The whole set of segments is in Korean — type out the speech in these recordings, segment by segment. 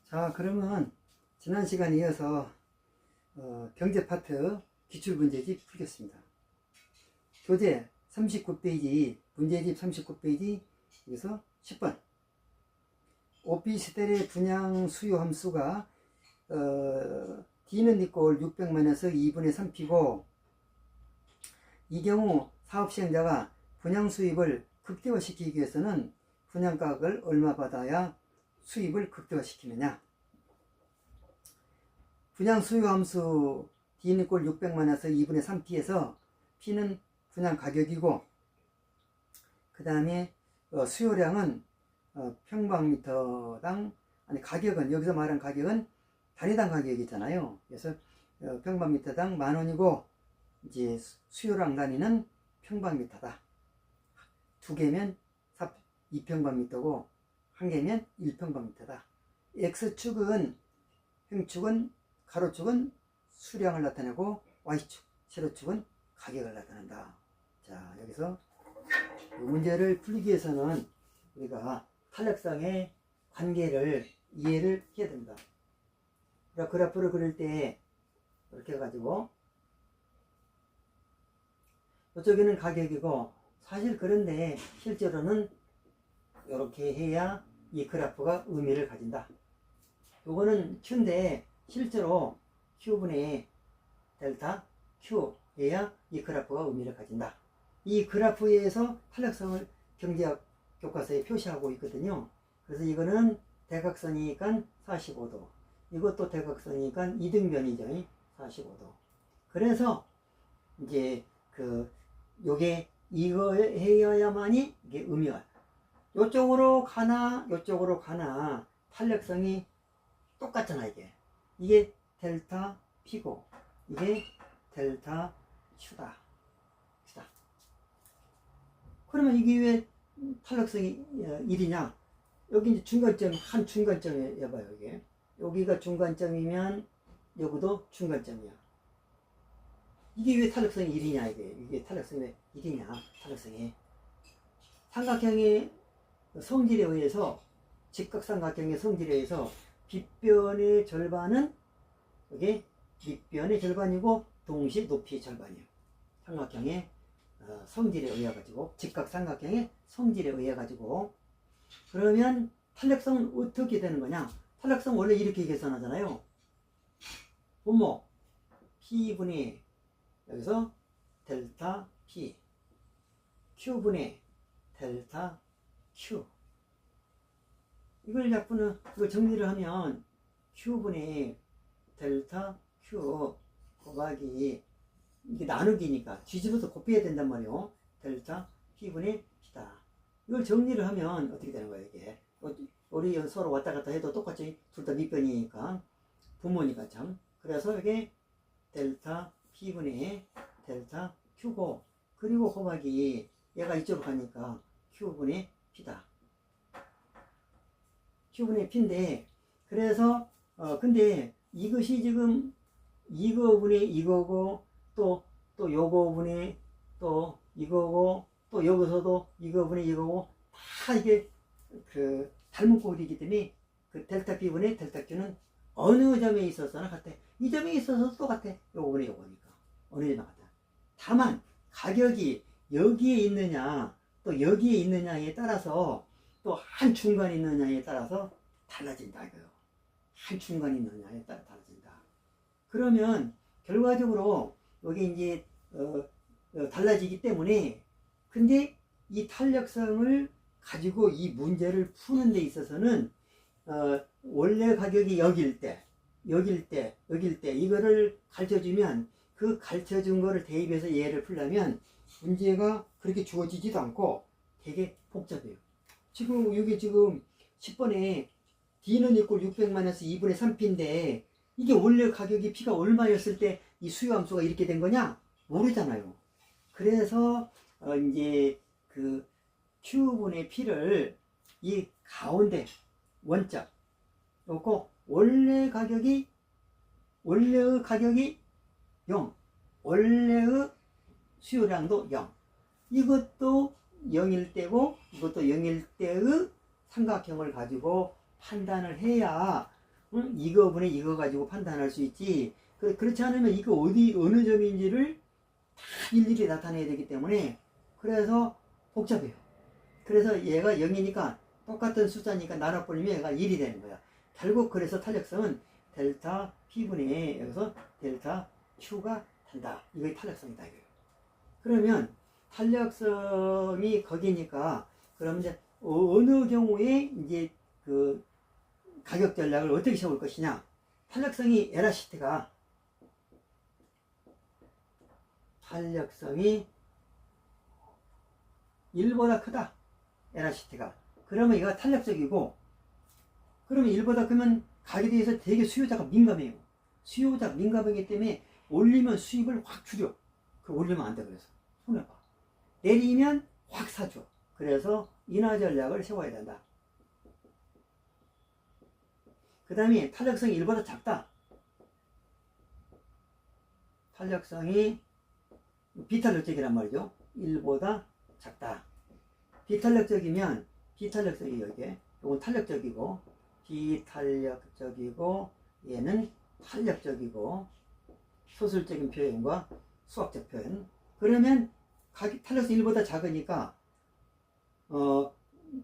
자, 그러면 지난 시간에 이어서 경제 파트 기출문제집 풀겠습니다. 교재 39페이지, 문제집 39페이지, 여기서 10번. 오피스텔의 분양 수요 함수가 D는 이꼴 600만에서 2분의 3P고, 이 경우 사업 시행자가 분양 수입을 극대화시키기 위해서는 분양가격을 얼마 받아야 수입을 극대화시키느냐. 분양 수요 함수 D는 이꼴 600만에서 2분의 3P에서 P는 분양 가격이고, 그 다음에 수요량은 평방미터당, 아니 가격은, 여기서 말한 가격은 단위당 가격이잖아요. 그래서 평방미터당 10,000원이고, 이제 수요량 단위는 평방미터다. 2개면 2평방미터고 1개면 1평방미터다. X축은, 행축은, 가로축은 수량을 나타내고 Y축, 세로축은 가격을 나타낸다. 자, 여기서 이 문제를 풀기 위해서는 우리가 탄력성의 관계를 이해를 해야 됩니다. 그래프를 그릴 때 이렇게 해가지고 이쪽에는 가격이고, 사실 그런데 실제로는 이렇게 해야 이 그래프가 의미를 가진다. 요거는 Q인데 실제로 Q분의 델타 Q 해야 이 그래프가 의미를 가진다. 이 그래프에서 탄력성을 경제학 교과서에 표시하고 있거든요. 그래서 이거는 대각선이니까 45도, 이것도 대각선이니까 이등변이죠. 45도. 그래서 이제 요게 이거 해야만이 이게 의미가, 요쪽으로 가나 요쪽으로 가나 탄력성이 똑같잖아. 이게 델타 P고 이게 델타 Q다. 그러면 이게 왜 탄력성이 1이냐? 여기 이제 중간점, 한 중간점에 해봐요. 여기가 중간점이면 여기도 중간점이야. 이게 왜 탄력성이 1이냐? 이게 탄력성이 1이냐? 탄력성이 삼각형의 성질에 의해서, 직각삼각형의 성질에 의해서 빗변의 절반은 이게 밑변의 절반이고 동시에 높이의 절반이에요. 삼각형의 성질에 의해 가지고, 직각삼각형의 성질에 의해 가지고. 그러면 탄력성은 어떻게 되는 거냐? 탄력성 원래 이렇게 계산하잖아요. 분모 P분의 여기서 델타 P, Q분의 델타 Q. 이걸 정리를 하면 Q분의 델타 Q 곱하기, 이게 나누기니까 뒤집어서 곱해야 된단 말이에요. 델타 P분의 P다. 이걸 정리를 하면 어떻게 되는 거예요? 이게 우리 서로 왔다 갔다 해도 똑같이 둘 다 밑변이니까, 분모니까 참. 그래서 이게 델타 P분의 델타 Q고, 그리고 곱하기 얘가 이쪽으로 가니까 Q분의 P다. Q분의 P인데, 그래서 근데 이것이 지금 이거분의 이거고, 또 요거분의 또 이거고, 또 여기서도 이거분의 이거고, 다 이게 닮은 꼴이기 때문에 델타 P분의 델타 Q는 어느 점에 있어서나 같아. 이 점에 있어서 똑같아. 요거분의 요거니까 어느 점에 같아. 다만 가격이 여기에 있느냐 또 여기에 있느냐에 따라서, 또 한 중간에 있느냐에 따라서 달라진다 이거요. 한 중간에 있느냐에 따라 달라진다. 그러면 결과적으로 여기 이제 달라지기 때문에, 근데 이 탄력성을 가지고 이 문제를 푸는 데 있어서는 원래 가격이 여길 때 이거를 가르쳐주면, 그 가르쳐준 거를 대입해서 얘를 풀려면 문제가 그렇게 주어지지도 않고 되게 복잡해요. 지금 이게 지금 10번에 D는 이꼴 600만에서 2분의 3P인데, 이게 원래 가격이 P가 얼마였을 때 이 수요 함수가 이렇게 된 거냐? 모르잖아요. 그래서 이제 Q분의 P를 이 가운데 원점 놓고, 원래의 가격이 0, 원래의 수요량도 0, 이것도 0일 때고 이것도 0일 때의 삼각형을 가지고 판단을 해야 응? 이거분의 이거 가지고 판단할 수 있지. 그렇지 않으면 이거 어느 점인지를 다 일일이 나타내야 되기 때문에 그래서 복잡해요. 그래서 얘가 0이니까 똑같은 숫자니까 나눠버리면 얘가 1이 되는 거야. 결국 그래서 탄력성은 델타 P분의 여기서 델타 Q가 된다. 이게 탄력성이다. 이거예요. 그러면 탄력성이 거기니까 그럼 이제 어느 경우에 이제 그 가격 전략을 어떻게 세울 것이냐. 탄력성이 에라시티가 탄력성이 1보다 크다. 에라시티가. 그러면 얘가 탄력적이고 그러면 1보다 크면 가격에 대해서 되게 수요자가 민감해요. 수요자가 민감하기 때문에 올리면 수입을 확 줄여. 그 올리면 안 돼. 그래서 손해봐. 내리면 확 사줘. 그래서 인하 전략을 세워야 된다. 그 다음에 탄력성이 1보다 작다. 탄력성이 비탄력적이란 말이죠. 1보다 작다. 비탄력적이면 비탄력적이에요. 이게 이건 탄력적이고 비탄력적이고 얘는 탄력적이고 소설적인 표현과 수학적 표현. 그러면 탄력성 1보다 작으니까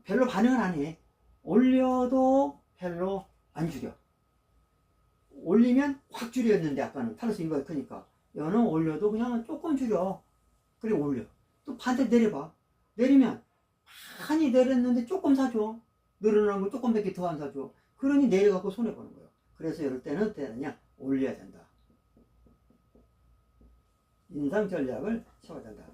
별로 반응을 안 해. 올려도 별로 안 줄여. 올리면 확 줄였는데 아까는 탄력성 1보다 크니까 얘는 올려도 그냥 조금 줄여. 그래 올려. 또 반대 내려봐. 내리면 많이 내렸는데 조금 사줘. 늘어난 거 조금밖에 더 안 사줘. 그러니 내려가고 손해보는 거예요. 그래서 이럴 때는 어떻게 하느냐? 올려야 된다. 인상 전략을 세워야 된다.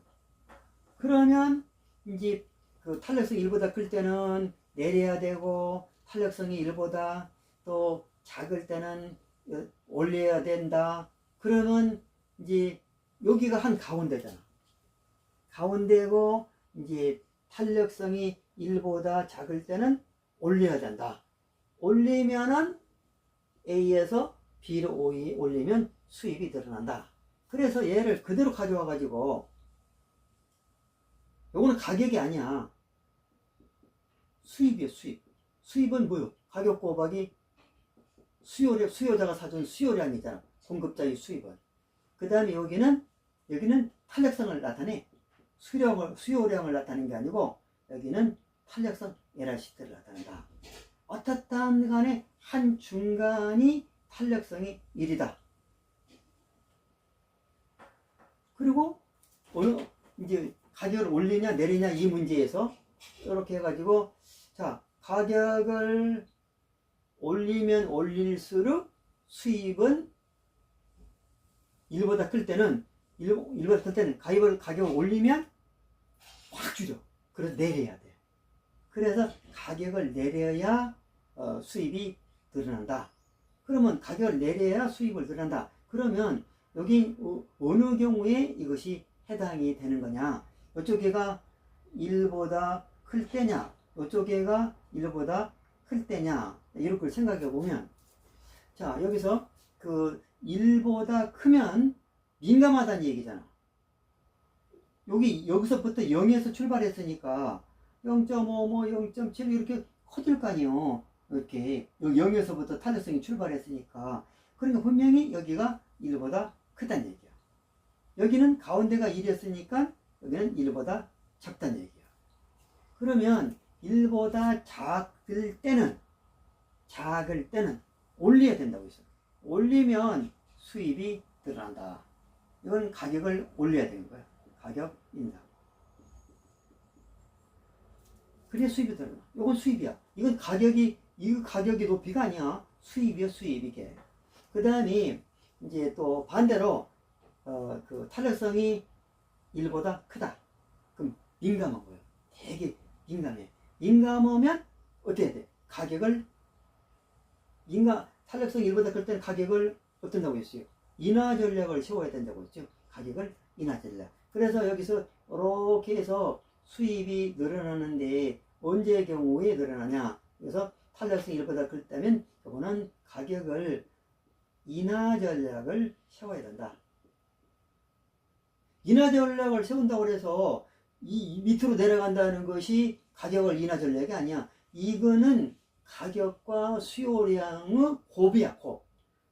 그러면 이제 그 탄력성이 1보다 클 때는 내려야 되고 탄력성이 1보다 또 작을 때는 올려야 된다. 그러면 이제 여기가 한 가운데잖아. 가운데고 이제 탄력성이 1보다 작을 때는 올려야 된다. 올리면은 A에서 B로 올리면 수입이 늘어난다. 그래서 얘를 그대로 가져와 가지고 요거는 가격이 아니야. 수입이에요. 수입. 수입은 뭐요? 가격 곱하기 수요자가 사준 수요량이잖아. 공급자의 수입은. 그 다음에 여기는 탄력성을 나타내. 수요량을 나타내는 게 아니고 여기는 탄력성 에라시티를 나타낸다. 어떻든 간에 한 중간이 탄력성이 1이다. 그리고 이제 가격을 올리냐 내리냐 이 문제에서 이렇게 해가지고 자 가격을 올리면 올릴수록 수입은 1보다 클 때는 가격을 올리면 확 줄여. 그래서 내려야 돼. 그래서 가격을 내려야 수입이 늘어난다. 그러면 가격을 내려야 수입을 늘어난다. 그러면 여기 어느 경우에 이것이 해당이 되는 거냐? 이쪽에가 1보다 클 때냐? 이쪽에가 1보다 클 때냐? 이런 걸 생각해 보면 자 여기서 그 1보다 크면 민감하다는 얘기잖아. 여기서부터 0에서 출발했으니까 0.5, 뭐 0.7 이렇게 커질 거 아니에요. 이렇게 0에서부터 탄력성이 출발했으니까 그러니까 분명히 여기가 1보다 크다는 얘기야. 여기는 가운데가 1이었으니까 여기는 1보다 작다는 얘기야. 그러면 1보다 작을 때는 올려야 된다고 했어. 올리면 수입이 늘어난다. 이건 가격을 올려야 되는 거야. 가격 인상. 그래 수입이 늘어나. 이건 수입이야. 이거 가격이 높이가 아니야. 수입이야 수입 이게. 그 다음에 이제 또 반대로 그 탄력성이 1보다 크다. 그럼 민감한 거예요. 되게 민감해. 민감하면 어떻게 해야 돼? 탄력성이 1보다 클 때는 가격을 어떤다고 했어요? 인하 전략을 세워야 된다고 했죠. 가격을 인하 전략. 그래서 여기서 이렇게 해서 수입이 늘어나는데 언제 경우에 늘어나냐? 그래서 탄력성이 1보다 클 때면 이거는 가격을 인하 전략을 세워야 된다. 인하 전략을 세운다고 해서 이 밑으로 내려간다는 것이 가격을 인하 전략이 아니야. 이거는 가격과 수요량의 곱이야, 곱.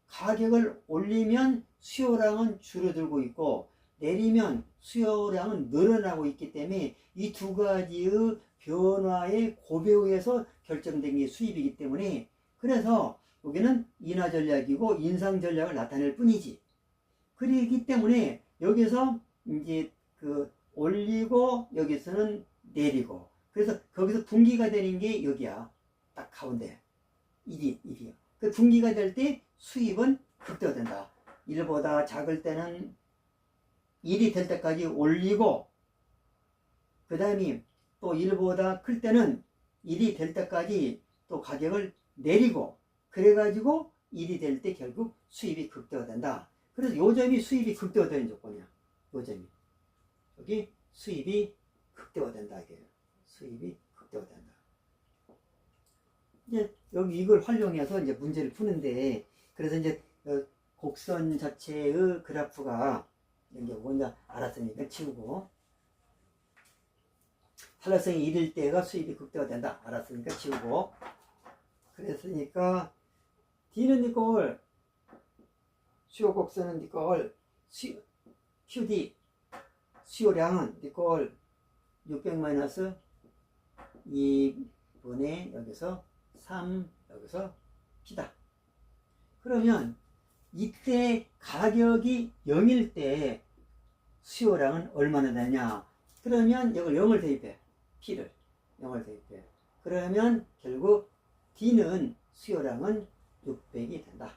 가격을 올리면 수요량은 줄어들고 있고 내리면 수요량은 늘어나고 있기 때문에 이 두 가지의 변화의 곱에 의해서 결정된 게 수입이기 때문에 그래서 여기는 인하 전략이고 인상 전략을 나타낼 뿐이지. 그렇기 때문에 여기서 이제 그 올리고 여기서는 내리고 그래서 거기서 분기가 되는 게 여기야. 딱 가운데 1이야. 그 분기가 될 때 수입은 극대화된다. 1보다 작을 때는 1이 될 때까지 올리고 그 다음에 또 1보다 클 때는 1이 될 때까지 또 가격을 내리고 그래가지고 1이 될 때 결국 수입이 극대화된다. 그래서 요 점이 수입이 극대화되는 조건이야. 요 점이. 여기 수입이 극대화된다. 이게 수입이 극대화된다. 이제 여기 이걸 활용해서 이제 문제를 푸는데 그래서 이제 곡선 자체의 그래프가 이제 뭔가 알았으니까 치우고 탄력성이 1일 때가 수입이 극대화된다. 알았으니까 치우고 그랬으니까 D는 이걸 수요 곡선은 이걸 QD 수요량은 이걸 600 마이너스 2분의 여기서 3 여기서 P다. 그러면 이때 가격이 0일 때 수요량은 얼마나 되냐? 그러면 이걸 0을 대입해. P를 0을 대입해. 그러면 결국 D는 수요량은 600이 된다.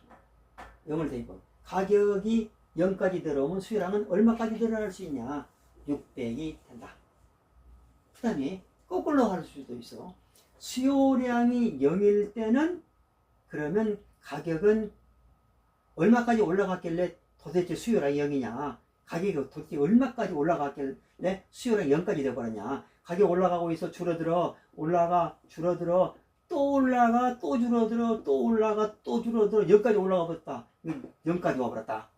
0을 대입하고 가격이 0까지 들어오면 수요량은 얼마까지 늘어날 수 있냐? 600이 된다. 그 다음에 거꾸로 할 수도 있어. 수요량이 0일 때는 그러면 가격은 얼마까지 올라갔길래 도대체 수요량이 0이냐? 가격이 도대체 얼마까지 올라갔길래 수요량이 0까지 되어버렸냐? 가격 올라가고 있어. 줄어들어. 올라가. 줄어들어. 또 올라가. 또 줄어들어. 또 올라가. 또 줄어들어. 0까지 올라가 버렸다. 0까지 와버렸다.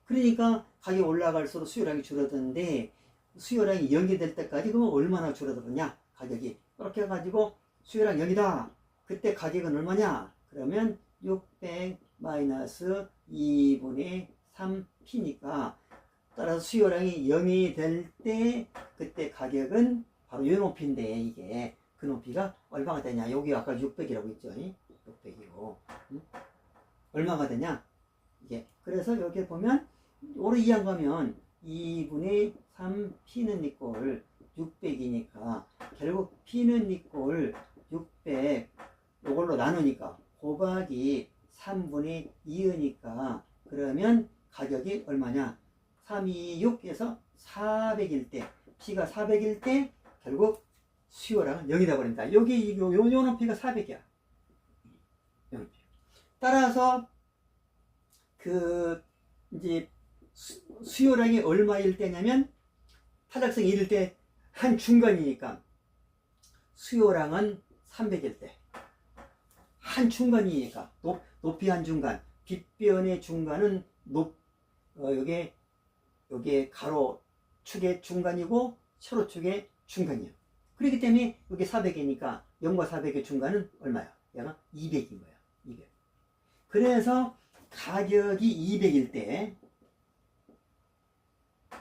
그러니까 가격이 올라갈수록 수요량이 줄어드는데 수요량이 0이 될 때까지 그러면 얼마나 줄어들었냐? 가격이. 이렇게 해가지고 수요량 0이다. 그때 가격은 얼마냐? 그러면 600 마이너스 2분의 3P니까 따라서 수요량이 0이 될 때 그때 가격은 바로 요 높이인데 이게 그 높이가 얼마가 되냐? 여기 아까 600이라고 했죠? 600이고 얼마가 되냐? 이게 그래서 여기 보면 오래 이해한 거면 2분의 3P는 이꼴 600이니까 결국 P는 이꼴 600 요걸로 나누니까 곱하기 3분의 2니까 그러면 가격이 얼마냐? 326에서 400일 때 P가 400일 때 결국 수요량은 0이 되어버린다. 여기 요 높이가 400이야. 따라서 그 이제 수요량이 얼마일 때냐면 탄력성이 1일 때 한 중간이니까 수요량은 300일 때 한 중간이니까 높이 한 중간 빗변의 중간은 요게 가로 축의 중간이고 세로 축의 중간이에요. 그렇기 때문에 여기 400이니까 0과 400의 중간은 얼마야? 얘가 200인 거야. 200. 그래서 가격이 200일 때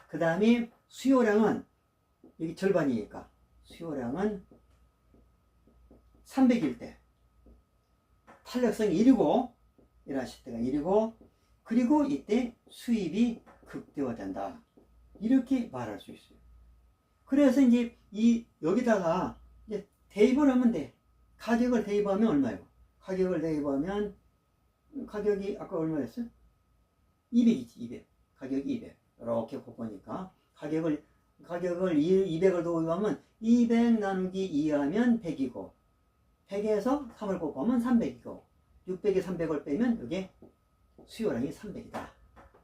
그 다음에 수요량은 여기 절반이니까 수요량은 300일 때 탄력성이 1이고 일하실 때가 1이고 그리고 이때 수입이 극대화된다. 이렇게 말할 수 있어요. 그래서 이제 여기다가 이제 대입을 하면 돼. 가격을 대입하면 얼마예요? 가격을 대입하면 가격이 아까 얼마였어? 200이지. 200. 가격이 200. 이렇게 곱으니까 가격을 200을 더하면 200 나누기 2 하면 100이고 100에서 3을 곱하면 300이고 600에 300을 빼면 이게 수요량이 300이다.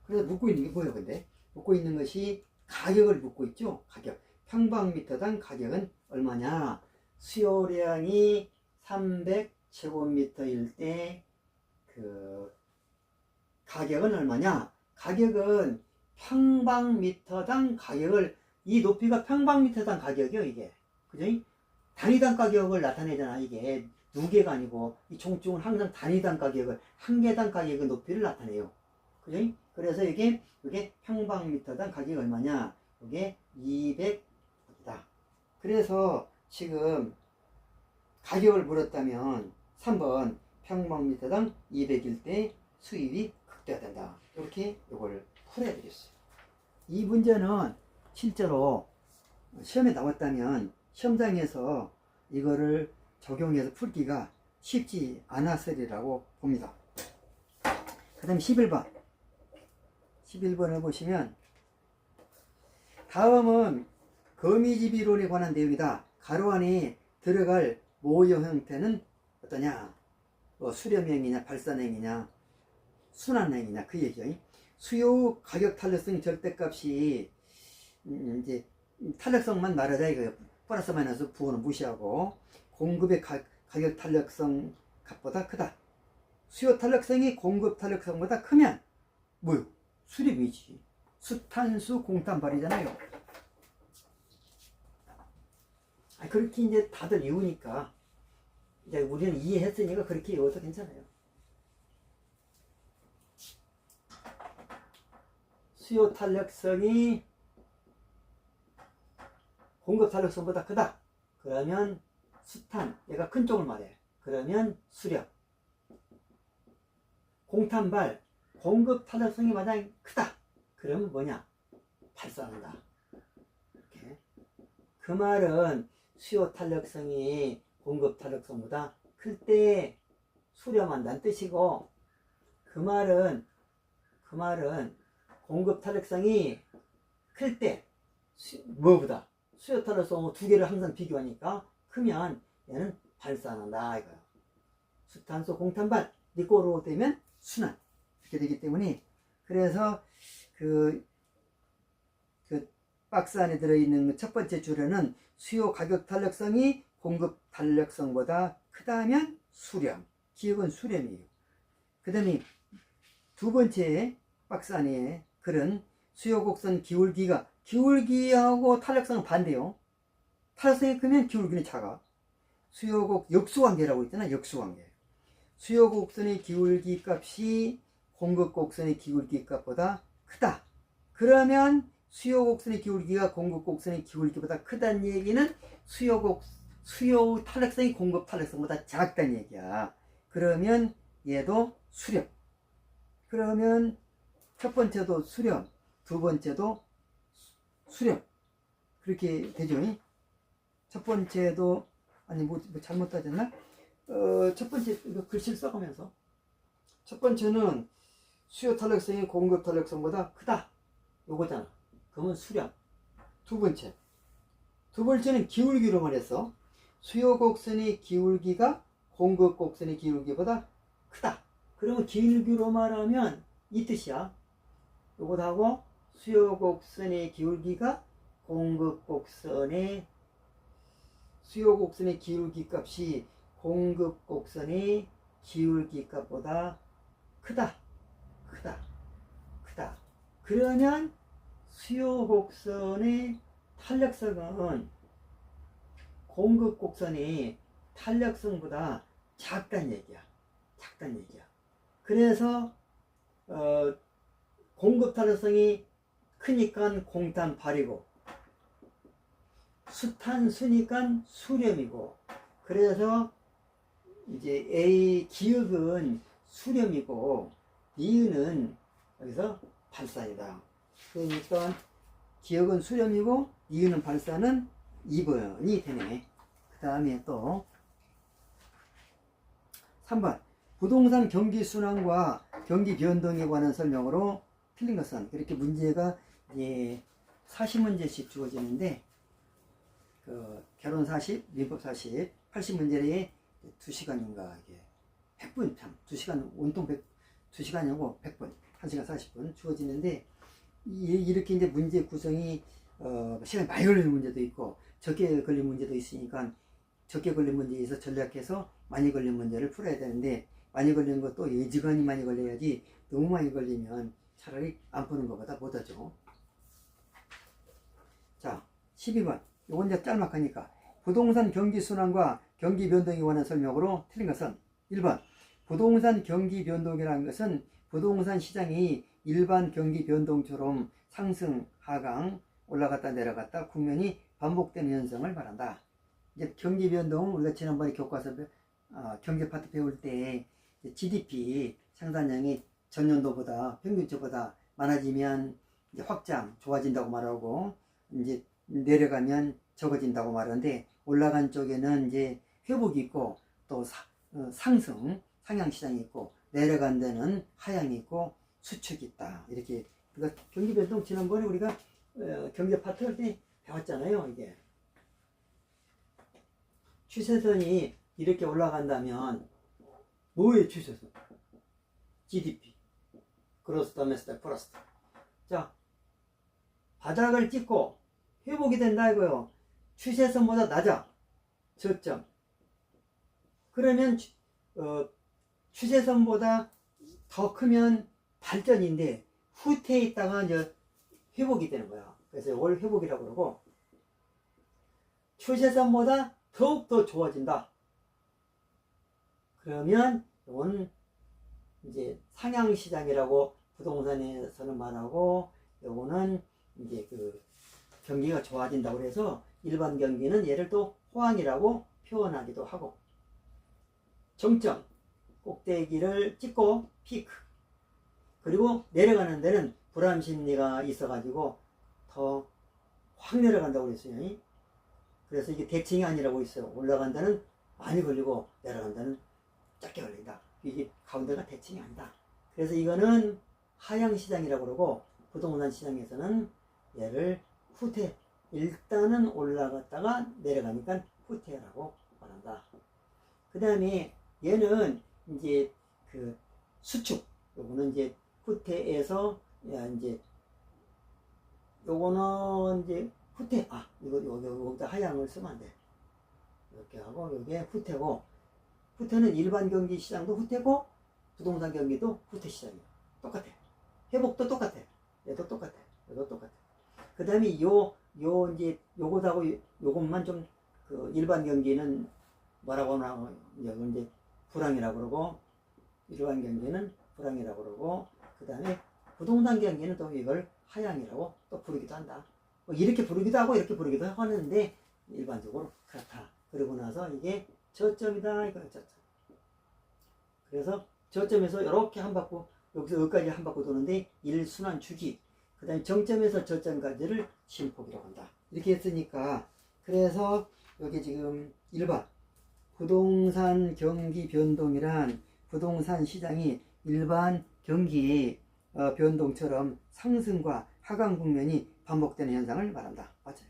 그래서 묻고 있는 게 뭐예요? 근데 묻고 있는 것이 가격을 묻고 있죠. 가격. 평방미터당 가격은 얼마냐? 수요량이 300제곱미터일 때 그 가격은 얼마냐? 가격은 평방미터당 가격을 이 높이가 평방미터당 가격이요. 이게 그죠? 단위당 가격을 나타내잖아. 이게 누계가 아니고 이 종증은 항상 단위당 가격을 한 개당 가격의 높이를 나타내요. 그죠? 그래서 이게 평방미터당 가격이 얼마냐? 이게 200이다. 그래서 지금 가격을 물었다면 3번 평방미터당 200일 때 수입이 극대화된다. 이렇게 이걸 풀어야 되겠어요. 이 문제는 실제로 시험에 나왔다면 시험장에서 이거를 적용해서 풀기가 쉽지 않았으리라고 봅니다. 그 다음 11번. 11번을 보시면 다음은 거미집이론에 관한 내용이다. 가로 안에 들어갈 모형 형태는 어떠냐? 수렴형이냐, 발산형이냐, 순환형이냐 그 얘기예요. 수요 가격 탄력성 절대값이 이제 탄력성만 말하자 이거예요. 플러스 마이너스 부호는 무시하고 공급의 가격 탄력성 값보다 크다. 수요 탄력성이 공급 탄력성보다 크면 뭐요? 수렴이지. 수탄수 공탄발이잖아요. 그렇게 이제 다들 외우니까 이제 우리는 이해했으니까 그렇게 외워도 괜찮아요. 수요 탄력성이 공급 탄력성보다 크다. 그러면 수탄, 얘가 큰 쪽을 말해. 그러면 수력. 공탄발, 공급 탄력성이 마냥 크다. 그러면 뭐냐? 발산한다. 이렇게. 그 말은 수요 탄력성이 공급 탄력성보다 클 때 수렴한다는 뜻이고, 그 말은 공급 탄력성이 클 때 뭐보다 수요 탄력성 두 개를 항상 비교하니까 크면 얘는 발산한다 이거야. 수탄소 공탄발 니꼬로 되면 순환 이렇게 되기 때문에 그래서 그 박스 안에 들어있는 첫 번째 줄에는 수요 가격 탄력성이 공급 탄력성보다 크다면 수렴, 기억은 수렴이에요. 그 다음에 두 번째 박스 안에 글은 수요 곡선 기울기하고 탄력성은 반대요. 탄력성이 크면 기울기는 작아. 수요곡 역수관계라고 있잖아. 역수관계. 수요 곡선의 기울기 값이 공급 곡선의 기울기 값보다 크다. 그러면 수요 곡선의 기울기가 공급 곡선의 기울기보다 크다는 얘기는 수요 탄력성이 공급 탄력성보다 작다는 얘기야. 그러면 얘도 수렴. 그러면 첫 번째도 수렴, 두 번째도 수렴. 그렇게 되죠. 첫 번째도 아니 뭐 잘못 따졌나? 첫 번째 이거 글씨를 써가면서 첫 번째는 수요 탄력성이 공급 탄력성보다 크다. 요거잖아. 그러면 수렴. 두 번째는 기울기로 말해서 수요 곡선의 기울기가 공급 곡선의 기울기보다 크다. 그러면 기울기로 말하면 이 뜻이야. 요것하고 수요 곡선의 기울기가 공급 곡선의 수요 곡선의 기울기 값이 공급 곡선의 기울기 값보다 크다. 그러면 수요 곡선의 탄력성은 공급 곡선의 탄력성보다 작다는 얘기야. 그래서 공급 탄력성이 크니까 공탄발이고 수탄수니까 수렴이고 그래서 이제 A 기역은 수렴이고 니은은 여기서 발산이다. 그러니까 기역은 수렴이고 니은은 발산은 2번이 되네. 그 다음에 또 3번 부동산 경기 순환과 경기 변동에 관한 설명으로 틀린 것은 이렇게 문제가 이제 40문제씩 주어지는데 결혼 40, 민법 40, 80문제에 2시간인가 이게 100분 참 2시간 온통 2시간이고 100분 1시간 40분 주어지는데 이렇게 이제 문제 구성이 시간이 많이 걸리는 문제도 있고 적게 걸린 문제도 있으니까 적게 걸린 문제에서 전략해서 많이 걸린 문제를 풀어야 되는데 많이 걸리는 것도 예지간이 많이 걸려야지 너무 많이 걸리면 차라리 안 푸는 것보다 못하죠. 자 12번 요건 이제 짤막하니까 부동산 경기 순환과 경기 변동에 관한 설명으로 틀린 것은 1번 부동산 경기 변동이라는 것은 부동산 시장이 일반 경기 변동처럼 상승, 하강, 올라갔다 내려갔다 국면이 반복되는 현상을 말한다. 이제 경기 변동 우리가 지난번에 교과서 경제 파트 배울 때 GDP 생산량이 전년도보다 평균치보다 많아지면 이제 확장 좋아진다고 말하고 이제 내려가면 적어진다고 말하는데 올라간 쪽에는 이제 회복이 있고 또 상승 상향 시장이 있고 내려간 데는 하향이 있고 수축이 있다. 이렇게 그러니까 경기 변동 지난번에 우리가 경제 파트 할 때 배웠잖아요. 이게 추세선이 이렇게 올라간다면 뭐의 추세선? GDP 그로스 도메스틱 프로스트. 자, 바닥을 찍고 회복이 된다 이거요. 추세선보다 낮아. 저점. 그러면 추세선보다 더 크면 발전인데 후퇴에 있다가 이제 회복이 되는 거야. 그래서 월 회복이라고 그러고 추세선보다 더욱더 좋아진다. 그러면 이건 이제 상향 시장이라고 부동산에서는 말하고 요거는 이제 그 경기가 좋아진다고 그래서 일반 경기는 얘를 또 호황이라고 표현하기도 하고 정점 꼭대기를 찍고 피크 그리고 내려가는 데는 불안 심리가 있어 가지고 더 확 내려간다고 그랬어요. 그래서 이게 대칭이 아니라고 있어요. 올라간 데는 많이 걸리고 내려간 데는 짧게 걸린다. 이게 가운데가 대칭이 아니다. 그래서 이거는 하향 시장이라고 그러고 부동산 시장에서는 얘를 후퇴 일단은 올라갔다가 내려가니까 후퇴라고 말한다. 그 다음에 얘는 이제 그 수축 요거는 이제 후퇴에서 이제 요거는 이제 후퇴 이거 하향을 쓰면 안 돼. 이렇게 하고 요게 후퇴고 후퇴는 일반 경기 시장도 후퇴고 부동산 경기도 후퇴 시장이야. 똑같아. 회복도 똑같아. 얘도 똑같아. 얘도 똑같아. 그 다음에 요 이제 요것하고 요것만 좀 그 일반 경기는 뭐라고 하나 이제 불황이라고 그러고 일반 경기는 불황이라고 그러고 그 다음에 부동산 경기는 또 이걸 하향이라고 또 부르기도 한다. 뭐 이렇게 부르기도 하고 이렇게 부르기도 하는데 일반적으로 그렇다. 그러고 나서 이게 저점이다 이거 저점. 그래서 저점에서 이렇게 한 바퀴 여기서 여기까지 한 바퀴 도는데 일순환 주기 그 다음에 정점에서 저점까지를 진폭이라고 한다. 이렇게 했으니까 그래서 여기 지금 1번 부동산 경기 변동이란 부동산 시장이 일반 경기 변동처럼 상승과 하강 국면이 반복되는 현상을 말한다. 맞아요.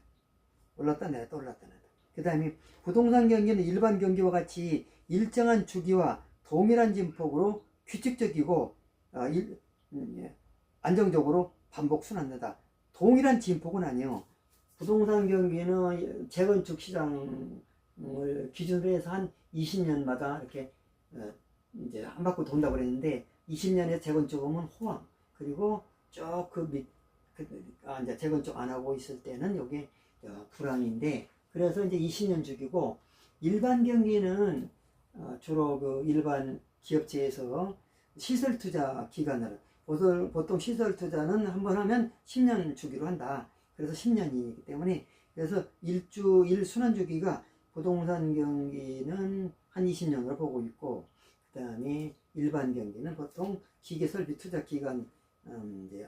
올랐다 내렸다 올랐다 내렸다. 그 다음에 부동산 경기는 일반 경기와 같이 일정한 주기와 동일한 진폭으로 규칙적이고 안정적으로 반복 순환된다. 동일한 진폭은 아니에요. 부동산 경기는 재건축 시장을 기준으로 해서 한 20년마다 이렇게 이제 한 바퀴 돈다고 그랬는데 20년에 재건축하면 호황 그리고 쭉 그 밑 이제 재건축 안 하고 있을 때는 여기 불황인데 그래서 이제 20년 주기고 일반 경기는 주로 그 일반 기업체에서 시설 투자 기간을 보통 시설 투자는 한번 하면 10년 주기로 한다. 그래서 10년이기 때문에 그래서 일순환 주기가 부동산 경기는 한 20년으로 보고 있고 그 다음에 일반 경기는 보통 기계 설비 투자 기간 이제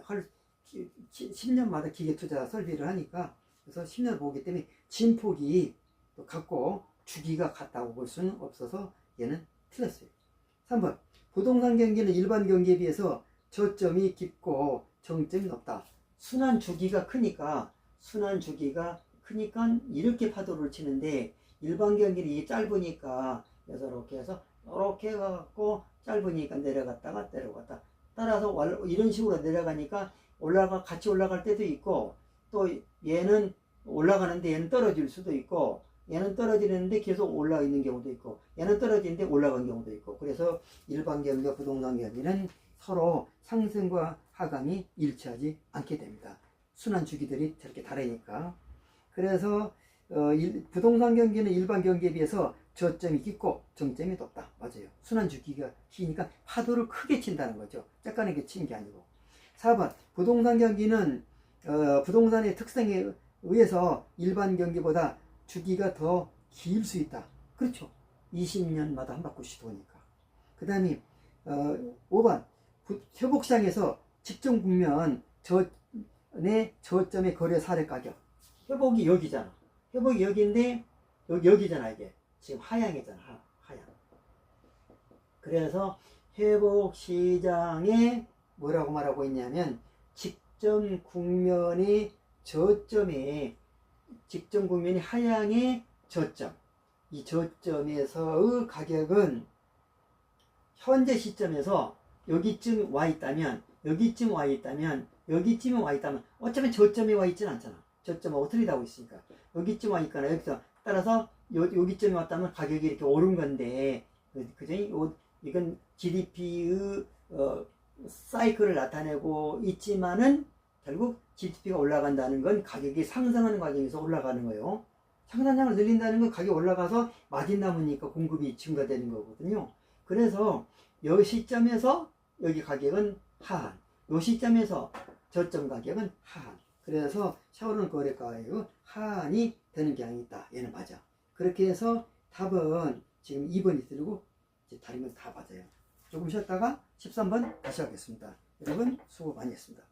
10년마다 기계 투자 설비를 하니까 그래서 10년 보기 때문에 진폭이 또 같고 주기가 같다고 볼 수는 없어서 얘는 틀렸어요. 3번 부동산 경기는 일반 경기에 비해서 저점이 깊고 정점이 높다. 순환 주기가 크니까 이렇게 파도를 치는데 일반 경기는 이게 짧으니까 그래서 이렇게 해서 이렇게 해갖고 짧으니까 내려갔다가 내려갔다. 따라서 이런 식으로 내려가니까 같이 올라갈 때도 있고 또 얘는 올라가는데 얘는 떨어질 수도 있고 얘는 떨어지는데 계속 올라가 있는 경우도 있고 얘는 떨어지는데 올라간 경우도 있고 그래서 일반 경기와 부동산 경기는 서로 상승과 하강이 일치하지 않게 됩니다. 순환 주기들이 저렇게 다르니까. 그래서 부동산 경기는 일반 경기에 비해서 저점이 깊고 정점이 높다. 맞아요. 순환 주기가 기니까 파도를 크게 친다는 거죠. 짝가하게 치는 게 아니고. 4번 부동산 경기는 부동산의 특성에 의해서 일반 경기보다 주기가 더 길 수 있다. 그렇죠. 20년마다 한 바퀴씩 도니까. 그 다음에 5번 회복시장에서 직전 국면 전의 저점의 거래 사례 가격. 회복이 여기잖아. 회복이 여기인데 여기잖아. 이게 지금 하향이잖아. 하향. 그래서 회복시장에 뭐라고 말하고 있냐면 직전 국면의 저점에 직전 국면이 하향의 저점, 이 저점에서의 가격은 현재 시점에서 여기쯤 와 있다면 여기쯤 와 있다면 여기쯤에 와 있다면 어차피 저점에 와 있지는 않잖아. 저점은 어떻게 하고 있으니까 여기쯤 와 있거나 여기서 따라서 여기쯤에 왔다면 가격이 이렇게 오른 건데 그죠? 이건 GDP의 사이클을 나타내고 있지만은 결국 GDP가 올라간다는 건 가격이 상승하는 과정에서 올라가는 거예요. 생산량을 늘린다는 건 가격이 올라가서 마진 남으니까 공급이 증가되는 거거든요. 그래서 이 시점에서 여기 가격은 하한, 이 시점에서 저점 가격은 하한. 그래서 샤오르는 거래 가격은 하한이 되는 경향이 있다. 얘는 맞아. 그렇게 해서 답은 지금 2번이 들고 이제 다른 건 다 맞아요. 조금 쉬었다가 13번 다시 하겠습니다. 여러분 수고 많이 했습니다.